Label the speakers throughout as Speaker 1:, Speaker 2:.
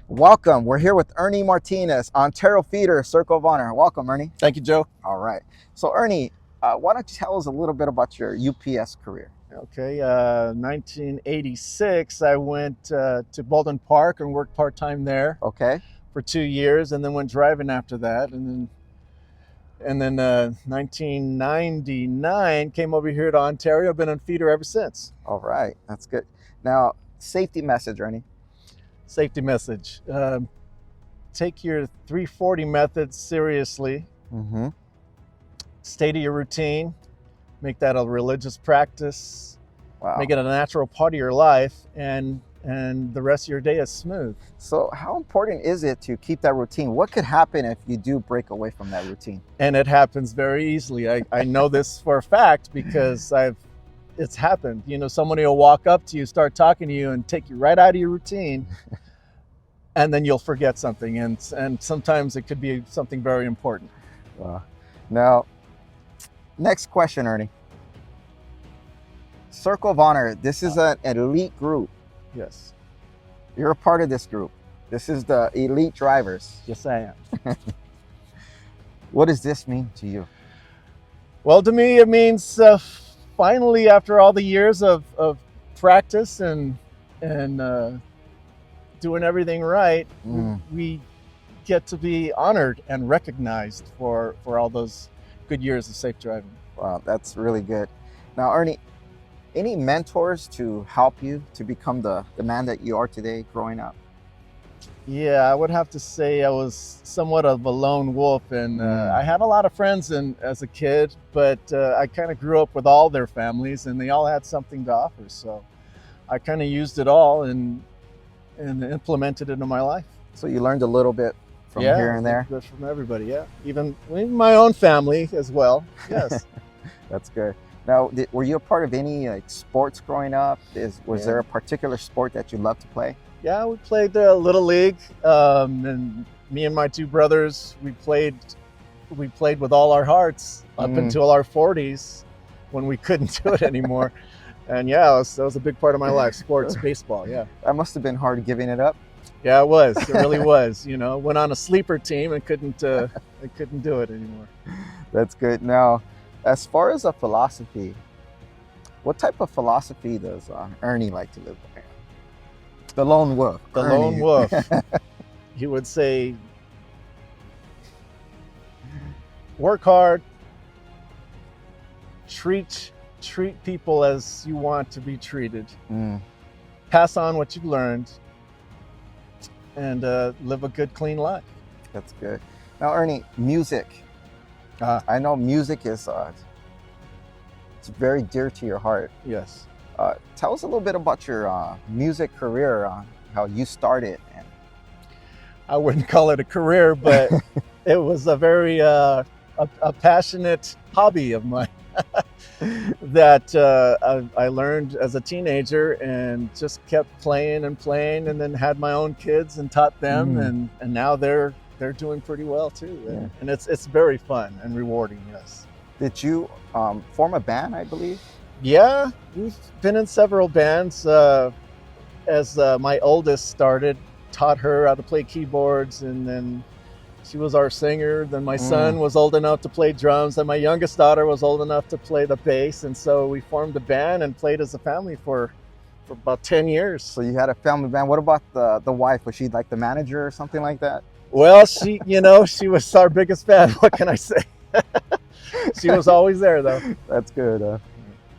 Speaker 1: Welcome. We're here with Ernie Martinez, Ontario Feeder, Circle of Honor. Welcome, Ernie.
Speaker 2: Thank you, Joe.
Speaker 1: All right. So, Ernie, why don't you tell us a little bit about your UPS career?
Speaker 2: Okay, 1986, I went to Baldwin Park and worked part-time there
Speaker 1: Okay.
Speaker 2: for 2 years, and then went driving after that. And then 1999, came over here to Ontario. I've been on feeder ever since.
Speaker 1: All right. That's good. Now, safety message, Ernie.
Speaker 2: Safety message. Take your 340 methods seriously.
Speaker 1: Mm-hmm.
Speaker 2: Stay to your routine. Make that a religious practice.
Speaker 1: Wow.
Speaker 2: Make it a natural part of your life, and the rest of your day is smooth.
Speaker 1: So how important is it to keep that routine? What could happen if you do break away from that routine?
Speaker 2: And it happens very easily. I know this for a fact because it's happened. You know, somebody will walk up to you, start talking to you, and take you right out of your routine, and then you'll forget something. And sometimes it could be something very important.
Speaker 1: Wow. Now, next question, Ernie. Circle of Honor, this is an elite group.
Speaker 2: Yes.
Speaker 1: You're a part of this group. This is the elite drivers.
Speaker 2: Yes, I am.
Speaker 1: What does this mean to you?
Speaker 2: Well, to me, it means finally, after all the years of practice and doing everything right, we get to be honored and recognized for all those good years of safe driving.
Speaker 1: Wow, that's really good. Now, Ernie, any mentors to help you to become the man that you are today growing up?
Speaker 2: Yeah, I would have to say I was somewhat of a lone wolf, and I had a lot of friends as a kid, but I kind of grew up with all their families, and they all had something to offer. So I kind of used it all and implemented it into my life.
Speaker 1: So you learned a little bit from here and there?
Speaker 2: From everybody, yeah. Even my own family as well, yes.
Speaker 1: That's good. Now, were you a part of any sports growing up? Was there a particular sport that you loved to play?
Speaker 2: Yeah, we played Little League, and me and my two brothers, we played with all our hearts up until our 40s when we couldn't do it anymore. And yeah, that was a big part of my life, sports, baseball, yeah.
Speaker 1: That must have been hard giving it up.
Speaker 2: Yeah, it was. It really was. You know, went on a sleeper team and couldn't do it anymore.
Speaker 1: That's good. Now, as far as a philosophy, what type of philosophy does Ernie like to live by? The lone wolf.
Speaker 2: The lone wolf. He would say, work hard, treat people as you want to be treated, pass on what you've learned, and live a good, clean life.
Speaker 1: That's good. Now, Ernie, music. I know music is it's very dear to your heart.
Speaker 2: Yes.
Speaker 1: Tell us a little bit about your music career, how you started.
Speaker 2: I wouldn't call it a career, but it was a very a passionate hobby of mine that I learned as a teenager and just kept playing, and then had my own kids and taught them, and now they're doing pretty well too, and it's very fun and rewarding. Yes.
Speaker 1: Did you form a band, I believe?
Speaker 2: Yeah, we've been in several bands. As my oldest started, taught her how to play keyboards, and then she was our singer. Then my son was old enough to play drums, and my youngest daughter was old enough to play the bass, and so we formed a band and played as a family for about 10 years.
Speaker 1: So you had a family band. What about the wife? Was she like the manager or something like that?
Speaker 2: Well, she was our biggest fan. What can I say? She was always there, though.
Speaker 1: That's good.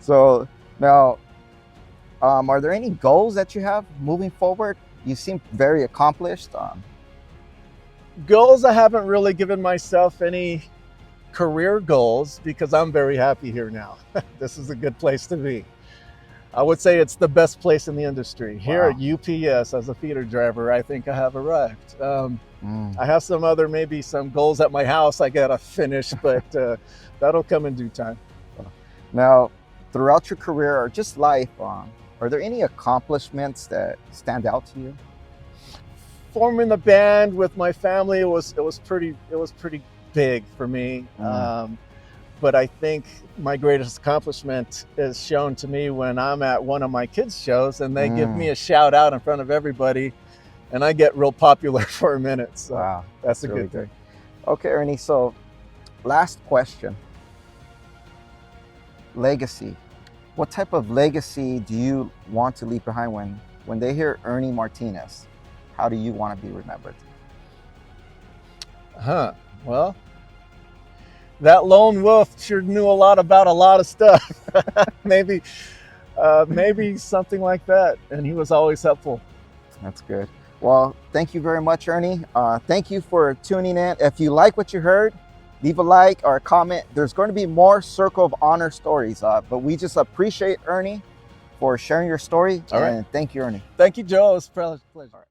Speaker 1: So now, are there any goals that you have moving forward? You seem very accomplished.
Speaker 2: Goals, I haven't really given myself any career goals because I'm very happy here now. This is a good place to be. I would say it's the best place in the industry. Here at UPS as a feeder driver, I think I have arrived. I have maybe some goals at my house I gotta finish, but that'll come in due time.
Speaker 1: Now, throughout your career or just life, are there any accomplishments that stand out to you?
Speaker 2: Forming the band with my family, it was pretty big for me. But I think my greatest accomplishment is shown to me when I'm at one of my kids' shows and they give me a shout out in front of everybody and I get real popular for a minute. So
Speaker 1: Wow,
Speaker 2: that's a
Speaker 1: really
Speaker 2: good thing.
Speaker 1: good. Okay, Ernie, so last question. Legacy. What type of legacy do you want to leave behind when they hear Ernie Martinez? How do you want to be remembered?
Speaker 2: Well, that lone wolf sure knew a lot about a lot of stuff. maybe something like that. And he was always helpful.
Speaker 1: That's good. Well, thank you very much, Ernie. Thank you for tuning in. If you like what you heard, leave a like or a comment. There's going to be more Circle of Honor stories, but we just appreciate Ernie for sharing your story.
Speaker 2: All right.
Speaker 1: And thank you, Ernie.
Speaker 2: Thank you, Joe. It was a pleasure.